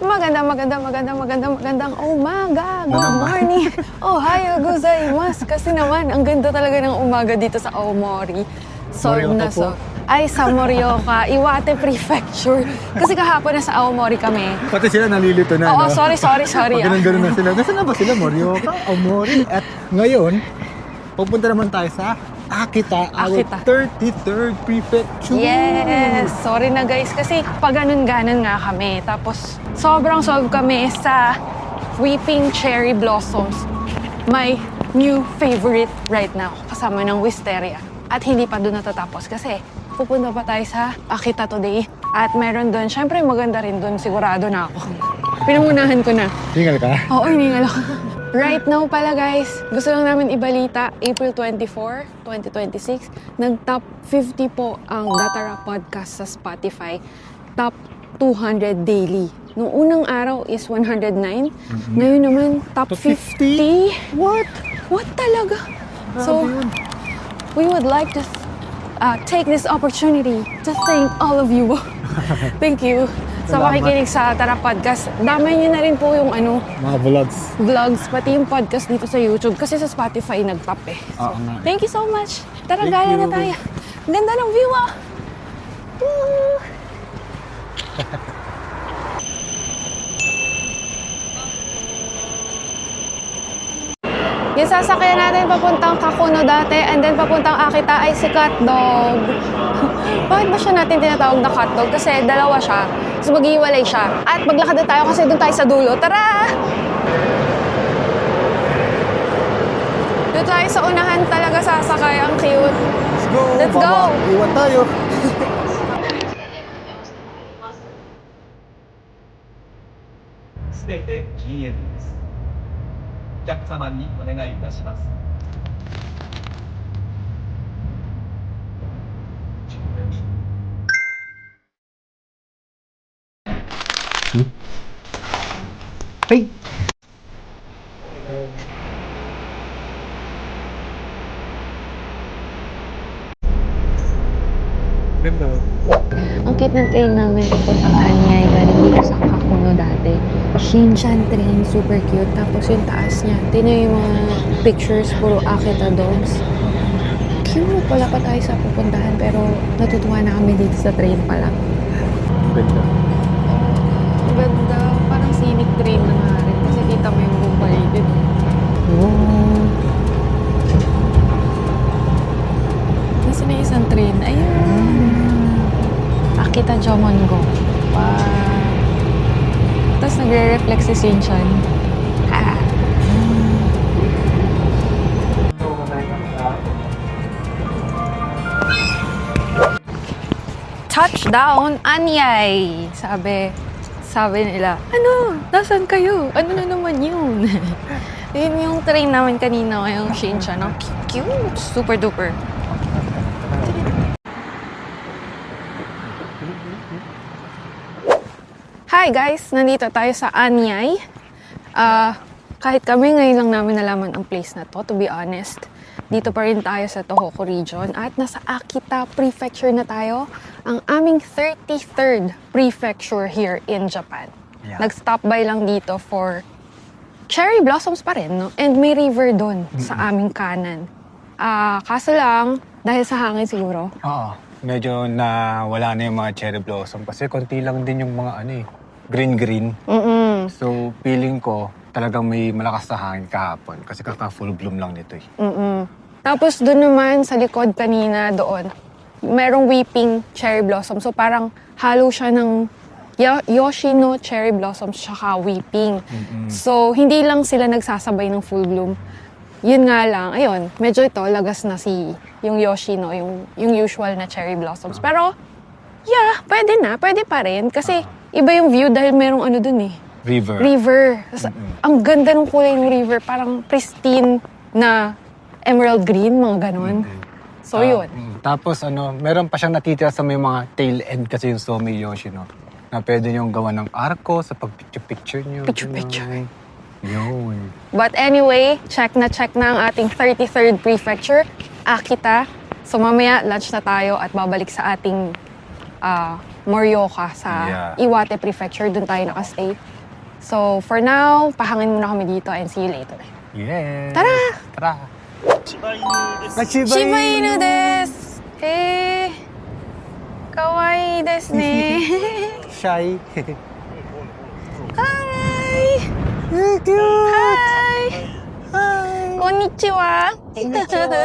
Magandang umaga. Good morning. Ohayo gozaimasu. Kasi naman, ang ganda talaga ng umaga dito sa Aomori. Ay, sa Morioka, Iwate Prefecture. Kasi kahapon nasa Aomori kami. Pati sila nalilito na, Oo, no? sorry. Ganun na sila. Nasaan na ba sila? Morioka, Aomori. At ngayon, pupunta naman tayo sa Akita, our 33rd prefecture. Yes! Sorry na guys, kasi pag ganun-ganon nga kami. Tapos, sobrang solve kami sa Weeping Cherry Blossoms. My new favorite right now, kasama ng Wisteria. At hindi pa doon natatapos kasi pupunta pa tayo sa Akita today. At meron doon, syempre maganda rin doon, sigurado na ako. Pinamunahan ko na. Hingal ka? Oo, hiningal ako. Right now pala guys, gusto lang namin ibalita, April 24, 2026, nag-top 50 po ang Datara Podcast sa Spotify. Top 200 daily. Noong unang araw is 109. Ngayon naman, top 50. What? What talaga? So, we would like to take this opportunity to thank all of you. Thank you sa makikinig sa Tara Podcast. Damay niyo na rin po yung mga vlogs, pati yung podcast dito sa YouTube. Kasi sa Spotify nag-top eh. So, thank you so much. Tara, gala na tayo. Ang ganda ng view ah. Woo! Yung sasakyan natin papuntang Kakuno dati and then papuntang Akita ay si Catdog. Bakit ba siya natin tinatawag na Catdog? Kasi dalawa siya. So maghihiwalay siya. At maglakad na tayo kasi doon tayo sa dulo. Tara! Doon tayo sa unahan talaga sasakay. Ang cute. Let's go! Iwan tayo. Hey! Ganda. Ang cute ng train namin papuntang Anyay. Galing dito sa Kakuno dati. Shinshan train, super cute. Tapos yung taas niya. Tingnan yung mga pictures, puro Akita dogs. Cute. Wala pa tayo sa pupuntahan pero natutuwa na kami dito sa train pa lang. Ganda. Ganda. Parang scenic train na nga rin. Kasi kita mo yung buong paligid. Wow. Nasa na isang train. Ayun. Akita Jomongo. Wow. Tapos nagre-reflect si Shinshan. Touchdown, Anyay! Sabi nila, Nasaan kayo? Ano na naman yun? Yun yung train namin kanina ngayong Shinshan. Ang cute! Super duper. Hi guys! Nandito tayo sa Anyay. Kahit kami ngayon lang namin nalaman ang place na to be honest. Dito pa rin tayo sa Tohoku region at nasa Akita Prefecture na tayo. Ang aming 33rd prefecture here in Japan. Yeah. Nag-stop by lang dito for cherry blossoms pa rin, no? And may river doon sa aming kanan. Kaso lang, dahil sa hangin siguro. Oo. Medyo wala na yung mga cherry blossom kasi konti lang din yung mga green-green. So, feeling ko, talagang may malakas na hangin kahapon kasi kaka-full bloom lang nito eh. Tapos doon naman sa likod kanina doon, merong weeping cherry blossom. So parang halo siya ng Yoshino cherry blossoms tsaka weeping. So hindi lang sila nagsasabay ng full bloom. Yun nga lang, ayun, medyo ito lagas na yung Yoshino, yung usual na cherry blossoms. Pero yeah, pwede pa rin kasi iba yung view dahil merong doon eh. River. Ang ganda ng kulay ng river. Parang pristine na emerald green, mga ganon. So, yun. Tapos, meron pa siyang natitira sa may mga tail end kasi yung Somi Yoshino. Na pwede niyong gawa ng arko sa pag-picture-picture niyo. Picture-picture. Yun. But anyway, check na ang ating 33rd prefecture, Akita. So, mamaya, lunch na tayo at babalik sa ating Morioka sa Iwate Prefecture. Doon tayo nakastay. So, for now, pahangin muna kami dito and see you later. Yes! Tara! Tara! Shiba Inu desu! Hey! Kawaii desu ne! Shy! Hi! Cute! Hi! Hi! Konnichiwa! Cute!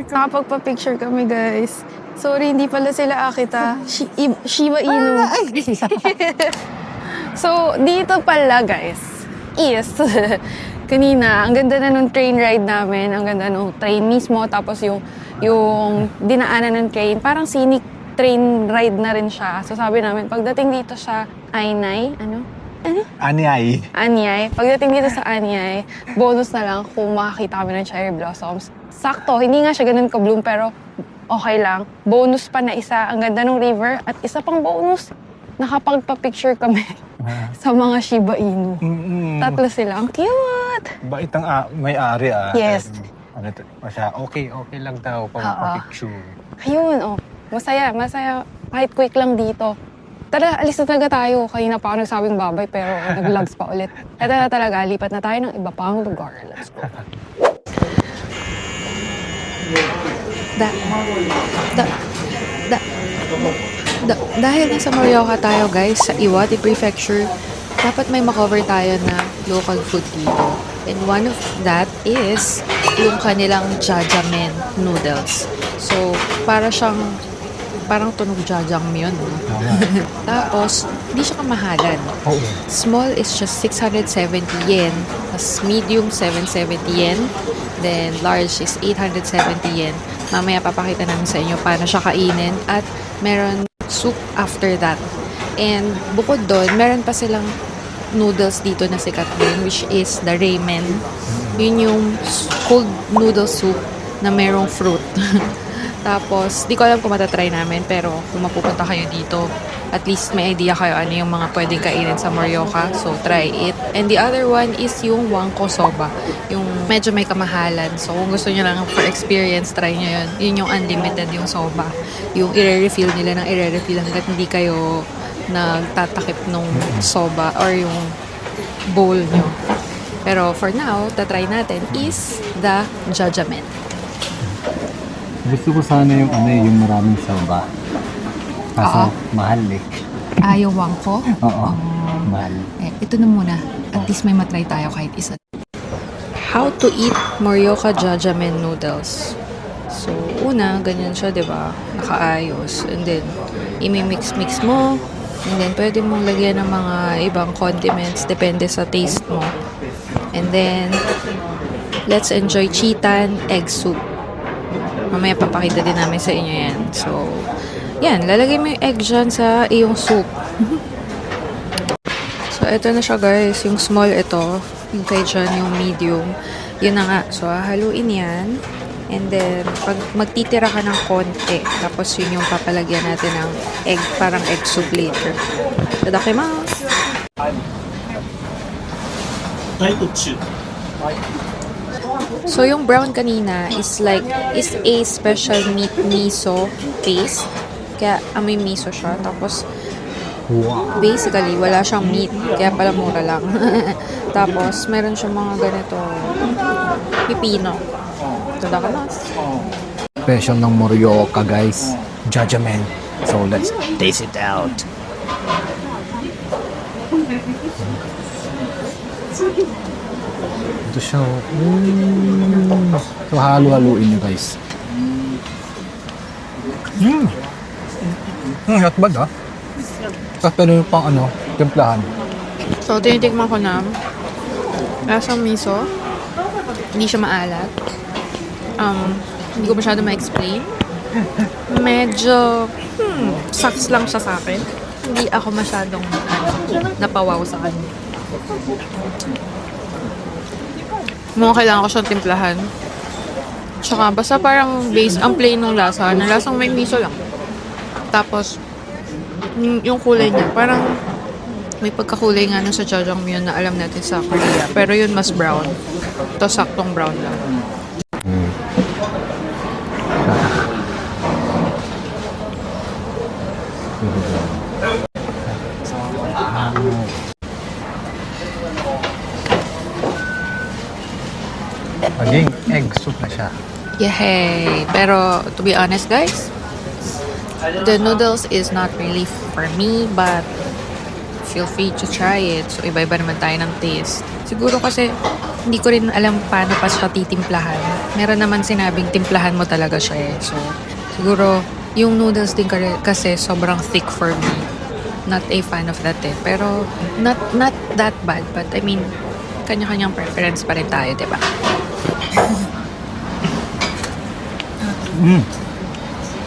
Nakapagpa-picture kami, guys. Sorry, hindi pala sila Akita. Shiba Inu. So, dito pala, guys, is, kanina, ang ganda na nung train ride namin. Ang ganda nung train mismo. Tapos yung dinaanan ng train, parang scenic train ride na rin siya. So, sabi namin, pagdating dito sa Ainay, Anyay. Anyay. Pagdating dito sa Anyay, bonus na lang kung makakita kami ng cherry blossoms. Sakto, hindi nga siya ganun ka-bloom, pero okay lang. Bonus pa na isa, ang ganda ng river. At isa pang bonus, nakapagpa-picture kami sa mga Shiba Inu. Tatlo sila. Ang cute! Bait ang may-ari Yes. Ano to? Masya, okay lang daw pag-picture. Ayun, oh. Masaya. Kahit quick lang dito. Tara, alis na talaga tayo. Kanina pa ako nagsabing babay, pero nag-vlogs pa ulit. Eto na talaga, lipat na tayo ng iba pang lugar. Let's go. Dahil nasa Morioka tayo, guys, sa Iwate Prefecture, dapat may makover tayo na local food dito. And one of that is yung kanilang jajangmyeon noodles. So, parang tunog jajangmyeon. No? Tapos, hindi siya kamahalan. Oo. Small is just 670 yen. Tapos medium, 770 yen. Then large is 870 yen. Mamaya papakita namin sa inyo paano siya kainin. At meron soup after that. And bukod doon, meron pa silang noodles dito na sikat din, which is the ramen. Yun yung cold noodle soup na merong fruit. Tapos, di ko alam kung matatry namin, pero kung mapupunta kayo dito, at least may idea kayo ano yung mga pwedeng kainin sa Morioka. So, try it. And the other one is yung wangko soba. Yung medyo may kamahalan. So, kung gusto nyo lang for experience, try nyo yun. Yun yung unlimited yung soba. Yung i-refill nila ng i-refill hanggat hindi kayo nagtatakip nung soba or yung bowl nyo. Pero for now, tatry natin is the jajangmyeon. Gusto ko sana yung yung maraming soba. Kaso, mahal eh. Yung wangko? Oo, mahal. Ito na muna. At least may matry tayo kahit isa. How to eat Morioka jajangmyeon noodles. So, una, ganyan siya, di ba? Nakaayos. And then, imi-mix-mix mo. And then, pwede mong lagyan ng mga ibang condiments. Depende sa taste mo. And then, let's enjoy chitan egg soup. Mamaya papakita din namin sa inyo yan. So, yan. Lalagay mo yung egg dyan sa iyong soup. So, ito na siya, guys. Yung small ito. Yung kay dyan, yung medium. Yun na nga. So, haluin yan. And then, pag magtitira ka ng konti, tapos yun yung papalagyan natin ng egg, parang egg soup later. Tadakimasu! So, yung brown kanina is a special meat miso paste. Kaya, amoy miso siya. Tapos, basically, wala siyang meat. Kaya pala mura lang. Tapos, meron siyang mga ganito pipino. Tadakimasu. Special ng Morioka, guys. Jajangmyeon. So, let's taste it out. Ito siya. So, halo-haluin nyo, guys. Not bad, ha? Tapos pero yung pang timplahan. So, tinitikman ko na. Lasang miso. Hindi siya maalat. Hindi ko masyado ma-explain. Medyo, sucks lang siya sa akin. Hindi ako masyadong napawaw sa kanya. Mukhang kailangan ko siyang timplahan. Tsaka, basta parang base, ang plain ng lasa. Lasang may miso lang. Tapos, yung kulay niya, parang may pagkakulay nga nun sa jajangmyeon na alam natin sa Korea. Pero yun mas brown. Ito saktong brown lang. Maging egg soup na siya. Yay! Pero to be honest guys, the noodles is not really for me, but feel free to try it. So iba-iba naman tayo ng taste. Siguro kasi hindi ko rin alam paano pa siya titimplahan. Meron naman sinabing timplahan mo talaga siya eh. So siguro yung noodles din kasi sobrang thick for me. Not a fan of that eh. Pero not that bad, but I mean kanya-kanyang preference pa rin tayo, diba?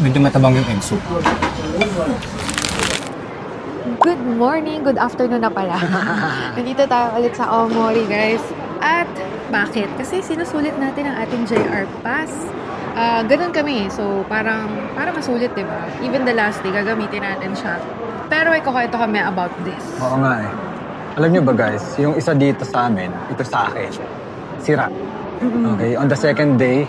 Medyo matabang yung egg soup. Good morning, good afternoon na pala. Nandito tayo ulit sa Aomori, guys. At bakit? Kasi sinusulit natin ang ating JR Pass. Ganun kami. So, para masulit, diba? Even the last day, gagamitin natin siya. Pero ikukwento kami about this. Oo nga eh. Alam niyo ba guys, yung isa dito sa amin, ito sa akin, sira. Okay, on the second day,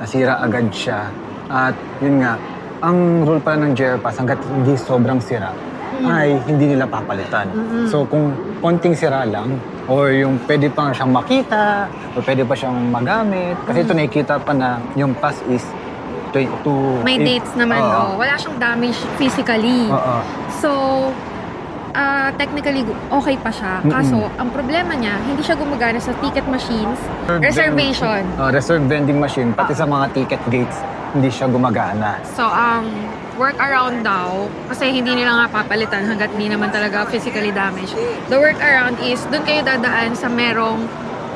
nasira agad siya. At yun nga, ang rule pala ng JR Pass, hanggat hindi sobrang sira, ay hindi nila papalitan. So kung konting sira lang, or yung pwede pa siyang makita, or pwede pa siyang magamit, kasi ito nakikita pa na yung pass is May dates naman, wala siyang damage physically. So, technically, okay pa siya. Kaso, ang problema niya, hindi siya gumagana sa ticket machines, reservation. Reserve vending machine, pati sa mga ticket gates, hindi siya gumagana. So, ang workaround daw, kasi hindi nila nga papalitan hanggat hindi naman talaga physically damaged. The workaround is, doon kayo dadaan sa merong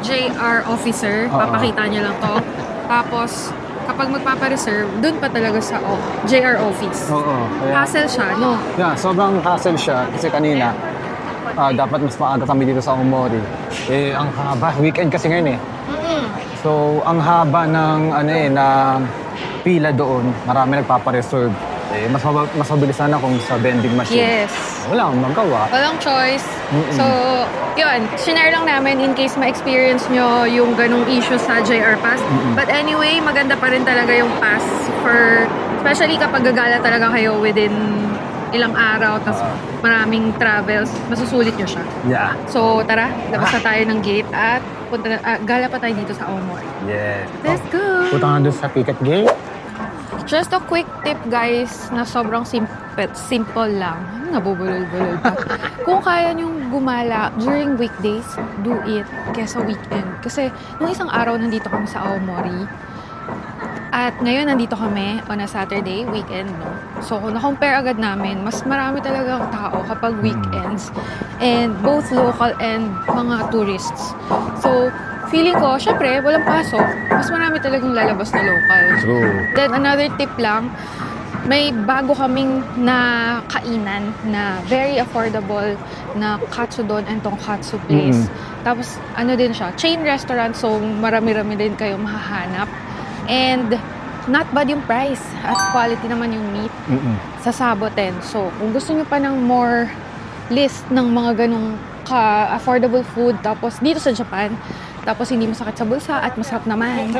JR officer, papakita niyo lang to. Tapos, kapag magpapareserve, doon pa talaga sa JR office. Hassle siya, no? Yeah, sobrang hassle siya kasi kanina, dapat mas maaga kami dito sa Aomori. Eh, ang haba. Weekend kasi ngayon eh. So, ang haba ng, ng pila doon. Marami nagpapareserve. Eh, mas mabilis sana kung sa vending machine. Yes. Wala akong magawa. Walang choice. So, yun. Sinare lang namin in case ma-experience nyo yung ganong issue sa JR Pass. But anyway, maganda pa rin talaga yung pass for, especially kapag gagala talaga kayo within ilang araw, tapos maraming travels, masusulit nyo siya. Yeah. So, tara, labas na tayo ng gate at gala pa tayo dito sa Aomori. Yes. Let's go! Punta nga doon sa ticket gate. Just a quick tip guys na sobrang simple lang. Nabubulol-bulol pa. Kung kaya nyong gumala during weekdays, do it kesa weekend. Kasi nung isang araw nandito kami sa Aomori at ngayon nandito kami on a Saturday, weekend, no? So na-compare agad namin, mas marami talagang tao kapag weekends and both local and mga tourists. So feeling ko, syempre, walang pasok. Mas marami talagang lalabas na local. True. Then, another tip lang, may bago kaming na kainan na very affordable na katsudon and tonkatsu place. Tapos, din siya, chain restaurant, so marami-rami din kayong mahahanap. And, not bad yung price at quality naman yung meat sa Saboten. So, kung gusto nyo pa ng more list ng mga ganong affordable food, tapos dito sa Japan, tapos hindi masakit sa bulsa at masarap naman.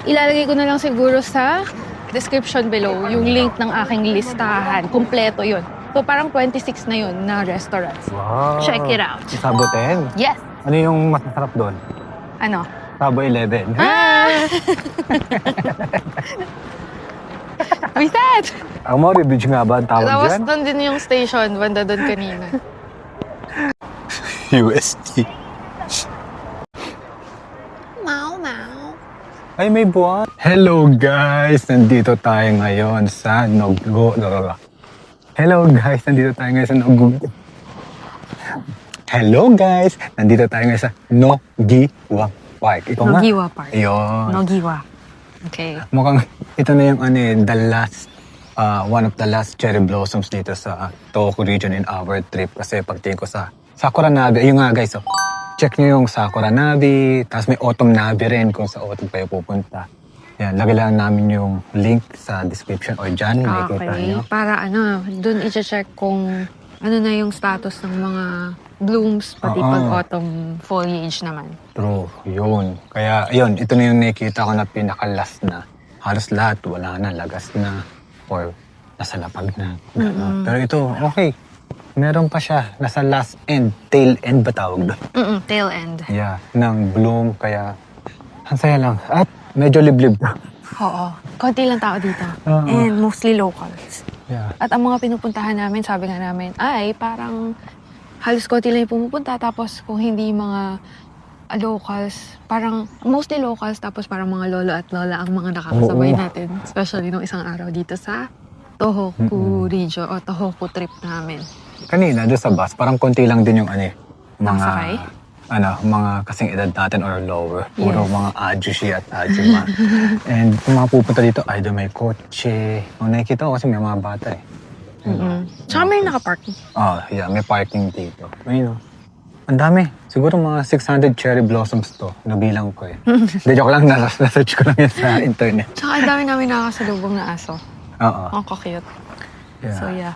Ilalagay ko na lang siguro sa description below yung link ng aking listahan. Kompleto yun. So parang 26 na yun na restaurants. Wow. Check it out. Saboten? Yes. Ano yung mas masarap doon? Ano? Sabo 11. With that! Aomori Bridge nga ba ang tawag Tapos dyan? doon din yung station, banda doon kanina. UST. Ay, may buwan. Hello guys! Nandito tayo ngayon sa Hello guys! Nandito tayo ngayon sa Hello guys! Nandito tayo ngayon sa Nogiwa Park. Ikaw nga? Nogiwa Park. Ayun. Nogiwa. Okay. Mukhang ito na yung the last, one of the last cherry blossoms dito sa Tohoku region in our trip. Kasi pagtingin ko sa Sakura Nabe, ayun nga guys, check nyo yung Sakura Nabe, tapos may Autumn Nabe rin kung sa autumn kayo pupunta. Yan, lagay lang namin yung link sa description or dyan, makikita nyo. Para dun i-check kung ano na yung status ng mga blooms, pati pag-autumn foliage naman. True, yun. Kaya, yun, ito na yung nakikita ko na pinaka-last na. Halos lahat, wala na, lagas na, or nasa lapag na. Pero ito, okay. Meron pa siya. Nasa last end. Tail end ba tawag doon? Tail end. Yeah, ng Bloom. Kaya, ang saya lang. At medyo liblib. Oo. Konti lang tao dito. Oo. And mostly locals. Yeah. At ang mga pinupuntahan namin, sabi nga namin, ay parang halos konti lang yung pumupunta. Tapos kung hindi mga locals, parang mostly locals, tapos parang mga lolo at lola ang mga nakakasabay Oo. natin. Especially nung isang araw dito sa Tohoku region o Tohoku trip namin. Kanina, doon sa bus, parang konti lang din yung Nakasakay? mga kasing edad natin or lower. Puro Yes. mga ajushi at ajuma. And kung mga pupunta dito, either may kotse. Kung nakikita ko kasi may mga bata eh. Tsaka may nakaparking. Yeah, may parking dito. Ayun. Ang dami. Siguro mga 600 cherry blossoms to. Nabilang ko eh. Hindi, joke lang. Nasearch ko lang yan sa internet. Tsaka ang dami namin nakakasalubong na aso. Oo. Ang cute. Yeah. So yeah.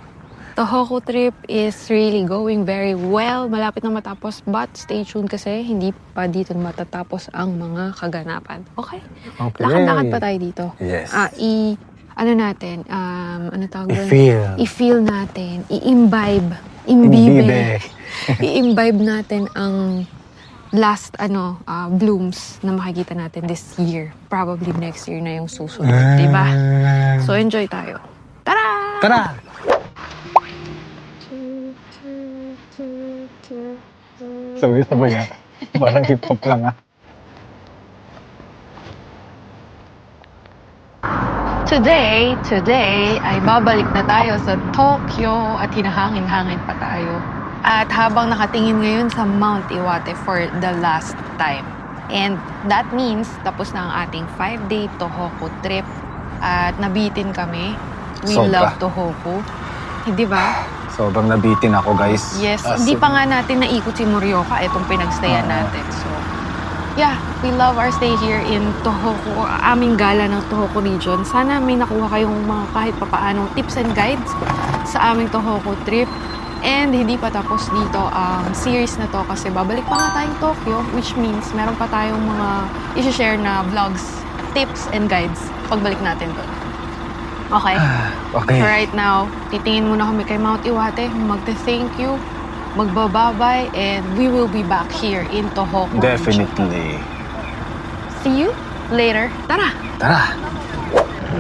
Tohoku trip is really going very well. Malapit na matapos, but stay tuned kasi hindi pa dito matatapos ang mga kaganapan. Okay? Okay. Lakad-lakad pa tayo dito. Yes. Ano natin? Ano tawag doon? I-feel. I-feel natin. I-imbibe. Imbibe. I-imbibe natin ang last blooms na makikita natin this year. Probably next year na yung susunod. Diba? So enjoy tayo. Tara! Tara! Sabay-sabay ah. Parang hip-hop lang ah. Today ay babalik na tayo sa Tokyo at hinahangin-hangin pa tayo. At habang nakatingin ngayon sa Mount Iwate for the last time. And that means tapos na ang ating 5-day Tohoku trip at nabitin kami. We Sobra. love Tohoku. Hindi ba? Sobrang nabitin ako guys. Yes. As Hindi in- pa nga natin naikot si Morioka itong pinagstayan natin. So, yeah, we love our stay here in Tohoku, aming gala ng Tohoku region. Sana may nakuha kayong mga kahit papaanong tips and guides sa aming Tohoku trip. And hindi pa tapos dito ang series na to kasi babalik pa nga tayong Tokyo, which means meron pa tayong mga i-share na vlogs, tips and guides pagbalik natin doon. Okay? Okay. So right now, titingin muna kami kay Mount Iwate, magte-thank you, magbababay, and we will be back here in Tohoku. Definitely. See you later. Tara! Tara!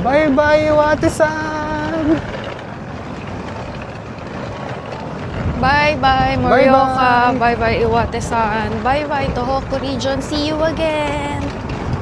Bye-bye, Iwate-san! Bye-bye, Morioka. Bye-bye, Iwate-san. Bye-bye, Tohoku region. See you again!